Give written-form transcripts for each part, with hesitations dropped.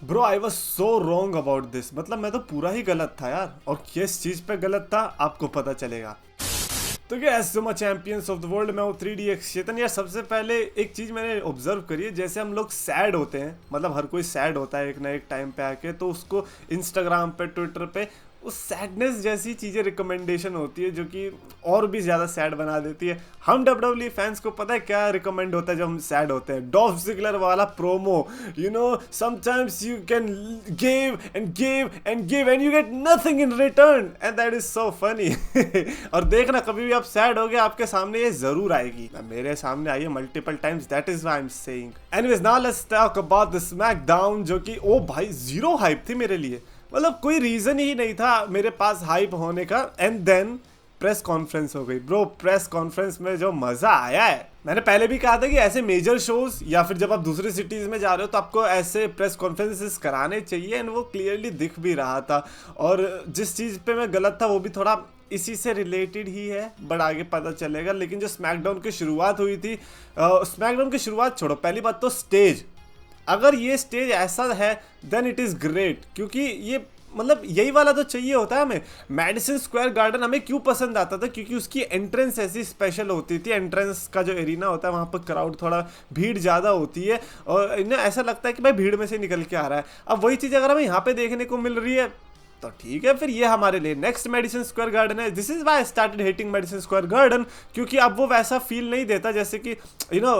Bro I was so wrong about this, मतलब मैं तो पूरा ही गलत था यार, और किस चीज पे गलत था आपको पता चलेगा। तो क्या सुमा चैंपियंस ऑफ द वर्ल्ड में वो 3DX चेतन यार, सबसे पहले एक चीज़ मैंने ऑब्जर्व करी है, जैसे हम लोग सैड होते हैं, मतलब हर कोई सैड होता है एक ना एक टाइम पे आके, तो उसको इंस्टाग्राम पे ट्विटर पे उस सैडनेस जैसी चीज़ें रिकमेंडेशन होती है जो कि और भी ज़्यादा सैड बना देती है। हम WWE फैंस को पता है क्या रिकमेंड होता है जब हम सैड होते हैं? डॉल्फ जिगलर वाला promo, you know sometimes you can give and give and give and you get nothing in return, and that is so funny. और देखना कभी भी आप सैड हो गए आपके सामने ये जरूर आएगी, मेरे सामने आई है multiple times, that is why I am saying. Anyways now let's talk about the SmackDown, जो कि ओ भाई जीरो हाइप थी मेरे लिए, मतलब कोई रीजन ही नहीं था मेरे पास हाइप होने का। एंड देन प्रेस कॉन्फ्रेंस हो गई ब्रो, प्रेस कॉन्फ्रेंस में जो मजा आया है, मैंने पहले भी कहा था कि ऐसे मेजर शोज या फिर जब आप दूसरी सिटीज में जा रहे हो तो आपको ऐसे प्रेस कॉन्फ्रेंसेस कराने चाहिए, एंड वो क्लियरली दिख भी रहा था। और जिस चीज पे मैं गलत था वो भी थोड़ा इसी से रिलेटेड ही है, बट आगे पता चलेगा। लेकिन जो स्मैकडाउन की शुरुआत हुई थी, स्मैकडाउन की शुरुआत छोड़ो, पहली बात तो स्टेज, अगर ये स्टेज ऐसा है देन इट इज़ ग्रेट, क्योंकि ये मतलब यही वाला तो चाहिए होता है हमें। मैडिसन स्क्वायर गार्डन हमें क्यों पसंद आता था? क्योंकि उसकी एंट्रेंस ऐसी स्पेशल होती थी, एंट्रेंस का जो एरिना होता है वहाँ पर क्राउड थोड़ा भीड़ ज़्यादा होती है और इन्हें ऐसा लगता है कि भाई भीड़ में से निकल के आ रहा है। अब वही चीज़ अगर हमें यहाँ पे देखने को मिल रही है तो ठीक है, फिर ये हमारे लिए नेक्स्ट मेडिसन स्क्वायर गार्डन है। This is why I started hating Madison Square Garden, क्योंकि अब वो वैसा फील नहीं देता जैसे कि यू नो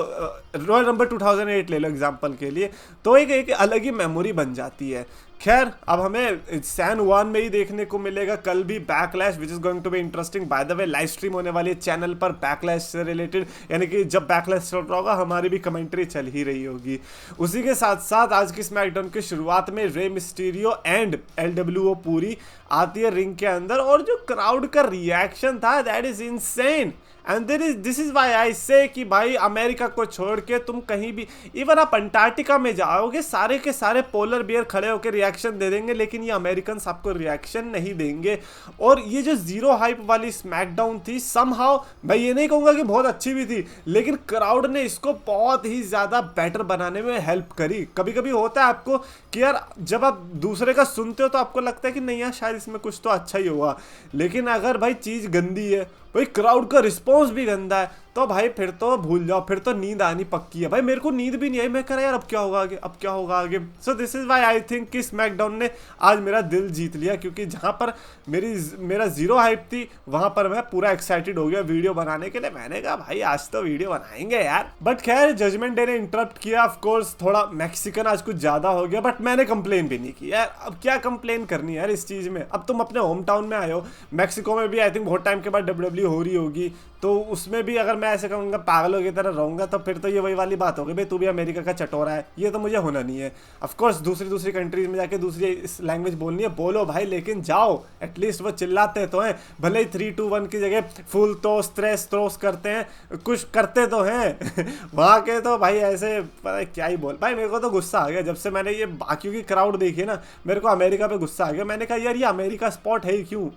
रॉयल नंबर 2008 ले लो एग्जांपल के लिए, तो एक अलग ही मेमोरी बन जाती है। खैर अब हमें सैन वन में ही देखने को मिलेगा कल भी backlash, which is going to be interesting. By the way live stream होने वाली है चैनल पर बैकलैश से रिलेटेड, यानी कि जब बैकलैश चल रहा होगा हमारी भी कमेंट्री चल ही रही होगी। उसी के साथ साथ आज की स्मैकडाउन की शुरुआत में रे मिस्टीरियो एंड LWO पूरी आती है रिंग के अंदर, और जो क्राउड का रिएक्शन था that is insane. And this is why I say कि भाई अमेरिका को छोड़ के तुम कहीं भी, इवन आप अंटार्कटिका में जाओगे सारे के सारे पोलर बियर खड़े होकर रिएक्शन दे देंगे, लेकिन ये अमेरिकन आपको रिएक्शन नहीं देंगे। और ये जो जीरो हाइप वाली स्मैकडाउन थी समहाउ, मैं ये नहीं कहूँगा कि बहुत अच्छी भी थी, लेकिन क्राउड ने इसको बहुत ही ज़्यादा बेटर बनाने में हेल्प करी। कभी कभी होता है आपको कि यार जब आप दूसरे का सुनते हो तो आपको लगता है कि नहीं यार शायद इसमें कुछ तो अच्छा ही होगा, लेकिन अगर भाई चीज़ गंदी है, भाई क्राउड का रिस्पॉन्स भी गंदा है, तो भाई फिर तो भूल जाओ, फिर तो नींद आनी पक्की है। भाई मेरे को नींद भी नहीं आई, मैं कह रहा यार अब क्या होगा आगे, अब क्या होगा आगे। So this is why I think कि स्मैकडाउन ने आज मेरा दिल जीत लिया, क्योंकि जहां पर मेरा जीरो हाइप थी वहां पर मैं पूरा एक्साइटेड हो गया वीडियो बनाने के लिए। मैंने कहा भाई आज तो वीडियो बनाएंगे यार। बट खैर जजमेंट डे ने इंटरप्ट किया, ऑफ कोर्स थोड़ा मैक्सिकन आज कुछ ज्यादा हो गया, बट मैंने कंप्लेन भी नहीं की यार, अब क्या कंप्लेन करनी है यार इस चीज में। अब तुम अपने होम टाउन में आए हो, मैक्सिको में भी आई थिंक बहुत टाइम के बाद WWE हो रही होगी, तो उसमें भी अगर मैं ऐसे कहूँगा पागलों की तरह रहूँगा तो फिर तो ये वही वाली बात होगी, भाई तू भी अमेरिका का चटोरा है, ये तो मुझे होना नहीं है। ऑफ कोर्स दूसरी कंट्रीज में जाके दूसरी लैंग्वेज बोलनी है बोलो भाई, लेकिन जाओ एटलीस्ट वो चिल्लाते तो हैं, भले ही 3-2-1 की जगह फुल तोस त्रेस त्रोस करते हैं, कुछ करते तो हैं। वहाँ के तो भाई ऐसे पता क्या ही बोल। भाई मेरे को तो गुस्सा आ गया जब से मैंने ये बाकियों की क्राउड देखी ना, मेरे को अमेरिका पे गुस्सा आ गया। मैंने कहा यार ये अमेरिका स्पॉट है ही क्यों,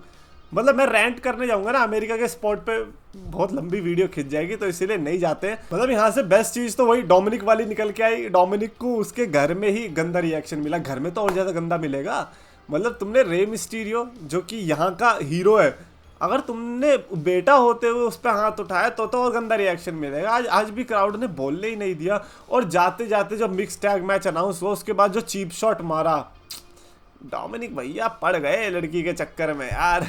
मतलब मैं रेंट करने जाऊंगा ना अमेरिका के स्पॉट पे, बहुत लंबी वीडियो खिंच जाएगी, तो इसीलिए नहीं जाते हैं। मतलब यहाँ से बेस्ट चीज तो वही डोमिनिक वाली निकल के आई। डोमिनिक को उसके घर में ही गंदा रिएक्शन मिला, घर में तो और ज्यादा गंदा मिलेगा। मतलब तुमने रे मिस्टीरियो जो कि यहाँ का हीरो है, अगर तुमने बेटा होते हुए उस पर हाथ उठाया तो और गंदा रिएक्शन मिलेगा। आज भी क्राउड ने बोलने ही नहीं दिया, और जाते जाते जब मिक्स टैग मैच अनाउंस हुआ उसके बाद जो चीप शॉट मारा, डोमिनिक भैया पड़ गए लड़की के चक्कर में यार।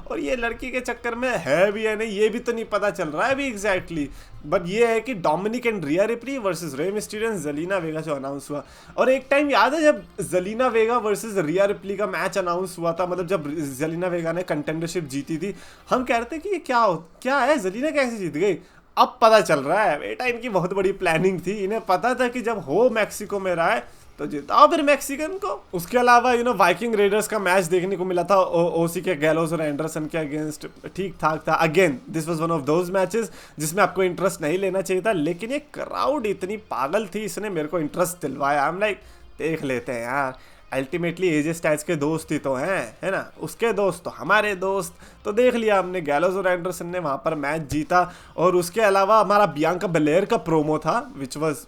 और ये लड़की के चक्कर में है भी है नहीं ये भी तो नहीं पता चल रहा है अभी एग्जैक्टली, बट ये है कि Dominik and Rhea Ripley versus Rey Mysterio and Zelina Vega जो अनाउंस हुआ। और एक टाइम याद है जब Zelina Vega versus Rhea Ripley का मैच अनाउंस हुआ था, मतलब जब जेलिना वेगा ने कंटेंडरशिप जीती थी, हम कह रहे थे कि ये क्या है, जेलिना कैसे जीत गई। अब पता चल रहा है बेटा इनकी बहुत बड़ी प्लानिंग थी, इन्हें पता था कि जब हो मैक्सिको में रहा है तो जिताओ फिर मैक्सिकन को। उसके अलावा वाइकिंग रेडर्स का मैच देखने को मिला था ओसी के गैलोस और एंडरसन के अगेंस्ट, ठीक ठाक था। Again this was one of those matches जिसमें आपको इंटरेस्ट नहीं लेना चाहिए था, लेकिन ये क्राउड इतनी पागल थी, इसने मेरे को इंटरेस्ट दिलवाया। आई एम लाइक देख लेते हैं यार, अल्टीमेटली एजे स्टाइल्स के दोस्त ही तो हैं, है ना, उसके दोस्त तो हमारे दोस्त। तो देख लिया हमने, गैलोस और एंडरसन ने वहाँ पर मैच जीता। और उसके अलावा हमारा बियांका बेलेयर का प्रोमो था विच वॉज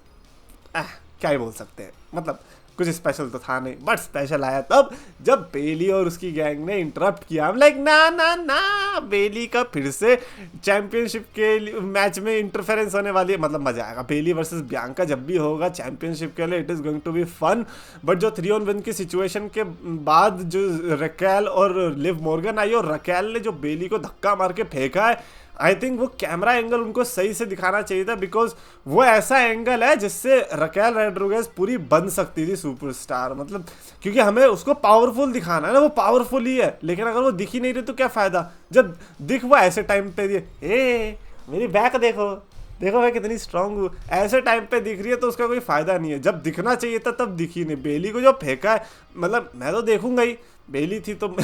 क्या ही बोल सकते हैं, मतलब कुछ स्पेशल तो था नहीं, बट स्पेशल आया तब जब बेली और उसकी गैंग ने इंटरप्ट किया। हम लाइक ना ना ना, बेली का फिर से चैंपियनशिप के मैच में इंटरफेरेंस होने वाली है, मतलब मजा आएगा। बेली वर्सेस बियांका जब भी होगा चैंपियनशिप के लिए, it is going to be fun. But जो 3-on-1 की सिचुएशन के बाद जो रकेल और लिव मॉर्गन आई और रकेल ने जो बेली को धक्का मार के फेंका है, आई थिंक वो कैमरा एंगल उनको सही से दिखाना चाहिए था, बिकॉज वो ऐसा एंगल है जिससे रकेल रोड्रिगेज पूरी बन सकती थी सुपरस्टार। मतलब क्योंकि हमें उसको पावरफुल दिखाना है ना, वो पावरफुल ही है, लेकिन अगर वो दिख ही नहीं रही तो क्या फायदा, जब दिख वो ऐसे टाइम पे दिए, ए मेरी बैक देखो देखो मैं कितनी स्ट्रांग हूँ, ऐसे टाइम पे दिख रही है तो उसका कोई फायदा नहीं है। जब दिखना चाहिए था तब दिखी नहीं। बेली को जो फेंका है, मतलब मैं तो देखूंगा ही, बेली थी तो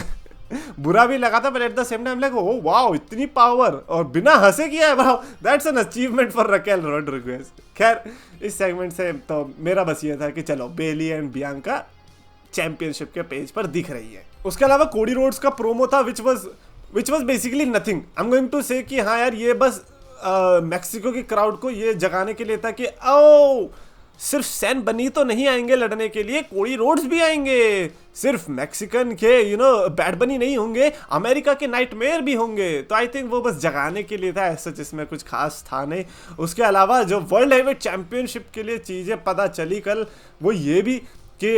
बुरा भी लगा था, but at the same time like oh wow इतनी पावर, और बिना हंसे किया है, wow that's an achievement for Raquel Rodriguez. खैर इस सेगमेंट से तो मेरा बस ये था कि चलो बेली एंड बियांका चैंपियनशिप के पेज पर दिख रही है। उसके अलावा कोडी रोड्स का प्रोमो था which was basically nothing. I am going to say कि हाँ यार ये बस मैक्सिको की क्राउड को ये जगाने के लिए था कि ओ सिर्फ सैन बनी तो नहीं आएंगे लड़ने के लिए, कोडी रोड्स भी आएंगे। सिर्फ मैक्सिकन के बैड बनी नहीं होंगे, अमेरिका के नाइटमेयर भी होंगे। तो आई थिंक वो बस जगाने के लिए था, ऐसा जिसमें कुछ खास था नहीं। उसके अलावा जो वर्ल्ड हेवीवेट चैंपियनशिप के लिए चीज़ें पता चली कल, वो ये भी कि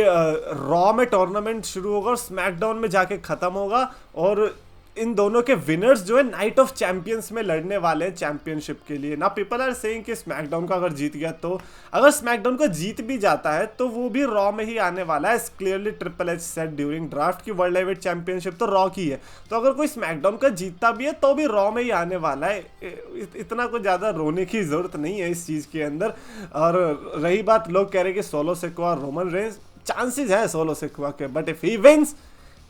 रॉ में टूर्नामेंट शुरू होगा और स्मैकडाउन में जाके ख़त्म होगा, और इन दोनों के विनर्स जो है नाइट ऑफ चैंपियंस में लड़ने वाले हैं चैंपियनशिप के लिए। ना पीपल आर सेइंग कि स्मैकडाउन का अगर जीत गया, तो अगर स्मैकडाउन को जीत भी जाता है तो वो भी रॉ में ही आने वाला है। Clearly triple H set during draft की वर्ल्ड हेवीवेट चैंपियनशिप तो रॉ की है, तो अगर कोई स्मैकडाउन का जीतता भी है तो भी रॉ में ही आने वाला है। इतना कुछ ज़्यादा रोने की जरूरत नहीं है इस चीज़ के अंदर। और रही बात, लोग कह रहे हैं कि Solo Sikoa Roman Reigns, chances है सोलो सिकोआ के, but if he wins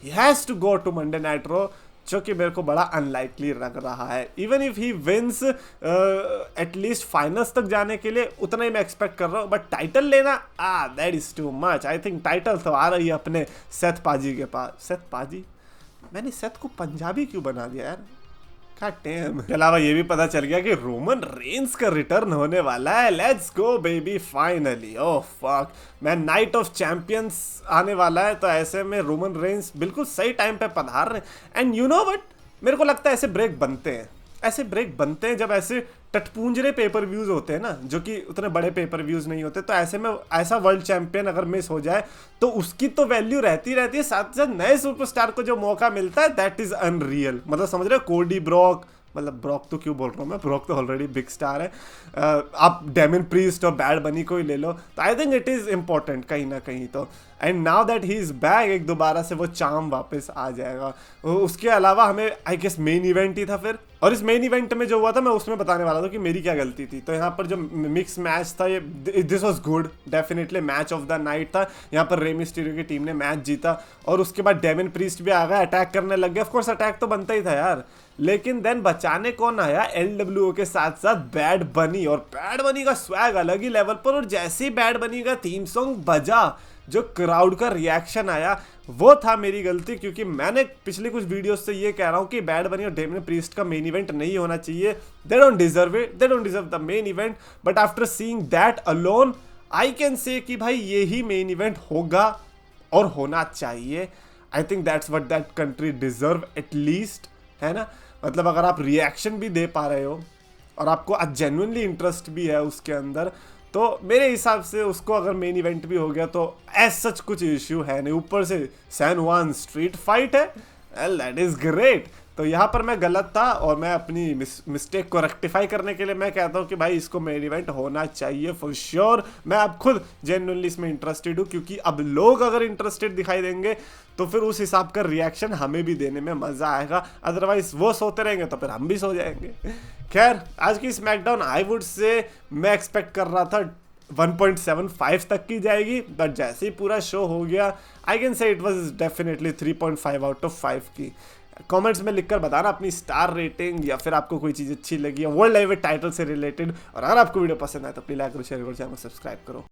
he has to go to Monday Night Raw, जो कि मेरे को बड़ा अनलाइकली लग रहा है। Even if he wins at least finals तक जाने के लिए उतना ही मैं एक्सपेक्ट कर रहा हूँ, बट टाइटल लेना that is too much. I think title तो आ रही है अपने सेथ पाजी के पास। सेथ पाजी, मैंने सेथ को पंजाबी क्यों बना दिया यार, के अलावा ये भी पता चल गया कि रोमन रेंस का रिटर्न होने वाला है। Let's go baby finally. Oh fuck man, night of champions आने वाला है, तो ऐसे में रोमन रेंस बिल्कुल सही टाइम पे पधार रहे हैं। एंड यू नो व्हाट, मेरे को लगता है ऐसे ब्रेक बनते हैं, ऐसे ब्रेक बनते हैं जब ऐसे टटपूंजरे पेपर व्यूज होते हैं ना, जो कि उतने बड़े पेपर व्यूज नहीं होते। तो ऐसे में ऐसा वर्ल्ड चैंपियन अगर मिस हो जाए तो उसकी तो वैल्यू रहती है, साथ साथ नए सुपरस्टार को जो मौका मिलता है दैट इज अनरियल। मतलब समझ रहे हो, कोडी ब्रॉक, मतलब ब्रॉक तो क्यों बोल रहा हूँ मैं, ब्रॉक तो ऑलरेडी बिग स्टार है। आप डेमिन प्रीस्ट और बैड बनी को ही ले लो, तो I think it is important कहीं ना कहीं तो। And now that he is back, एक दोबारा से वो चार्म वापस आ जाएगा। उसके अलावा हमें आई गेस मेन इवेंट ही था फिर, और इस मेन इवेंट में जो हुआ था मैं उसमें बताने वाला था कि मेरी क्या गलती थी। तो यहाँ पर जो मिक्स मैच था, ये this was good, definitely match of the night था। यहाँ पर रे मिस्टीरियो की टीम ने मैच जीता, और उसके बाद डेमिन प्रीस्ट भी आ गया, अटैक करने लग गया। ऑफकोर्स अटैक तो बनता ही था यार, लेकिन देन बचाने कौन आया, LWO के साथ साथ बैड बनी। और बैड बनी का स्वैग अलग ही लेवल पर, और जैसे ही बैड बनी का थीम सॉन्ग बजा, जो क्राउड का रिएक्शन आया, वो था मेरी गलती। क्योंकि मैंने पिछले कुछ वीडियोस से ये कह रहा हूँ कि बैड बनी और डेमिन प्रीस्ट का मेन इवेंट नहीं होना चाहिए, they don't deserve it, they don't deserve the main event. But after seeing that alone I can say कि भाई ये ही मेन इवेंट होगा और होना चाहिए। I think that's what that country deserve at least, है ना। मतलब अगर आप रिएक्शन भी दे पा रहे हो और आपको जेन्युइनली इंटरेस्ट भी है उसके अंदर, तो मेरे हिसाब से उसको अगर मेन इवेंट भी हो गया तो एज सच कुछ इश्यू है नहीं। ऊपर से सैन जुआन स्ट्रीट फाइट है, दैट इज ग्रेट। तो यहाँ पर मैं गलत था, और मैं अपनी मिस्टेक को रेक्टिफाई करने के लिए मैं कहता हूँ कि भाई इसको मेन इवेंट होना चाहिए फॉर श्योर। मैं अब खुद जेन्युइनली इसमें इंटरेस्टेड हूँ, क्योंकि अब लोग अगर इंटरेस्टेड दिखाई देंगे तो फिर उस हिसाब का रिएक्शन हमें भी देने में मज़ा आएगा। अदरवाइज वो सोते रहेंगे तो फिर हम भी सो जाएंगे। खैर आज की स्मैकडाउन आई वुड से मैं एक्सपेक्ट कर रहा था 1.75 तक की जाएगी, बट जैसे ही पूरा शो हो गया I can say it was definitely 3.5 out of 5 की। कमेंट्स में लिखकर बताना अपनी स्टार रेटिंग, या फिर आपको कोई चीज़ अच्छी लगी है वर्ल्ड हेवीवेट टाइटल से रिलेटेड। और अगर आपको वीडियो पसंद आए तो प्लीज लाइक करो, शेयर करो, चैनल को सब्सक्राइब करो।